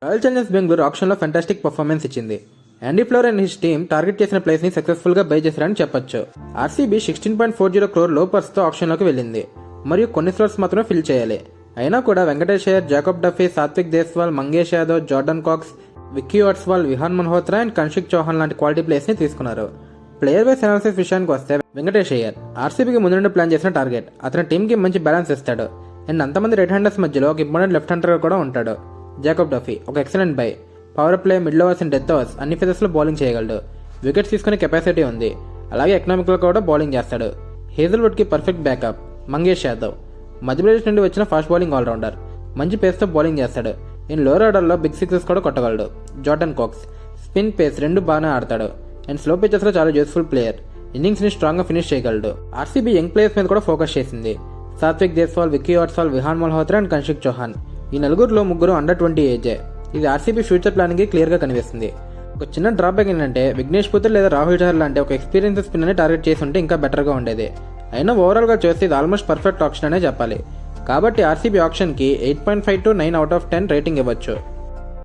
Royal Challengers Bengaluru ఆక్షన్లో fantastic performance ఇచ్చింది. Andy Flower and his team target చేసిన places ని సక్సెస్ఫుల్ గా బై చేశారని చెప్పొచ్చు. ఆర్సీబీ 16.40 క్రోర్ లో పర్స్ తో ఆప్షన్లోకి వెళ్ళింది మరియు కొన్ని స్లాట్స్ మాత్రమే ఫిల్ చేయాలి. అయినా కూడా Venkatesh Iyer, Jacob Duffy, Satvik Deswal, Mangesh Yadav, Jordan Cox, Vicky వాట్స్వాల్, విహాన్ మల్హోత్రా అండ్ కన్షిక్ చౌహాన్ లాంటి క్వాలిటీ ప్లేయర్స్ ని తీసుకున్నారు. ప్లేయర్ వైస్ అనాలిసిస్ విషయానికి వస్తే వెంకటేష్ అయ్యర్ ఆర్సీబీకి ముందు నుండి ప్లాన్ చేసిన టార్గెట్. అతని టీంకి మంచి బ్యాలెన్స్ ఇస్తాడు అండ్ అంతమంది రైట్ హ్యాండర్స్ మధ్యలో ఒక ఇంపార్టెంట్ లెఫ్ట్ హ్యాండర్ కూడా ఉంటాడు. జాకబ్ డఫీ ఒక excellent by. Power play, middle overs and death overs అన్ని ఫేజెస్ లో బౌలింగ్ చేయగలడు. వికెట్స్ తీసుకునే కెపాసిటీ ఉంది. అలాగే ఎకనామికల్ కూడా బౌలింగ్ చేస్తాడు. హేజల్వుడ్ కి పర్ఫెక్ట్ బ్యాకప్. మంగేష్ యాదవ్ మధ్యప్రదేశ్ నుండి వచ్చిన ఫాస్ట్ బౌలింగ్ ఆల్రౌండర్. మంచి పేస్ తో బౌలింగ్ చేస్తాడు. ఇన్ లోవర్ ఆర్డర్ లో బిగ్ సిక్సెస్ కూడా కొట్టగలడు. జార్డన్ కాక్స్ స్పిన్, పేస్ రెండు బాగానే ఆడతాడు అండ్ స్లో పిచెస్ లో చాలా యూస్ఫుల్ ప్లేయర్. ఇన్నింగ్స్ ని స్ట్రాంగ్ గా ఫినిష్ చేయగలడు. ఆర్సీబీ యంగ్ ప్లేయర్స్ మీద కూడా ఫోకస్ చేసింది. సాత్విక్ దేశ్వాల్, విక్కీ వాట్స్వాల్, విహాన్ మల్హోత్రా అండ్ కన్షిక్ చౌహాన్. ఈ నలుగురిలో ముగ్గురు అండర్ 20 ఏజే. ఇది ఆర్సీబీ ఫ్యూచర్ ప్లానింగ్ కి క్లియర్ గా కనిపిస్తుంది. ఒక చిన్న డ్రాబ్యాక్ ఏంటంటే విఘ్నేష్ పుత్ర లేదా రాహుల్ చహర్ లాంటి ఒక ఎక్స్పీరియన్స్ స్పిన్ ని టార్గెట్ చేసి ఉంటే ఇంకా బెటర్ గా ఉండేది. అయినా ఓవరాల్ గా చూస్తే ఇది ఆల్మోస్ట్ పర్ఫెక్ట్ ఆప్షన్ అనే చెప్పాలి. కాబట్టి ఆర్సీబీ ఆప్షన్ కి 8.5 to 9 out of 10 రేటింగ్ ఇవ్వచ్చు.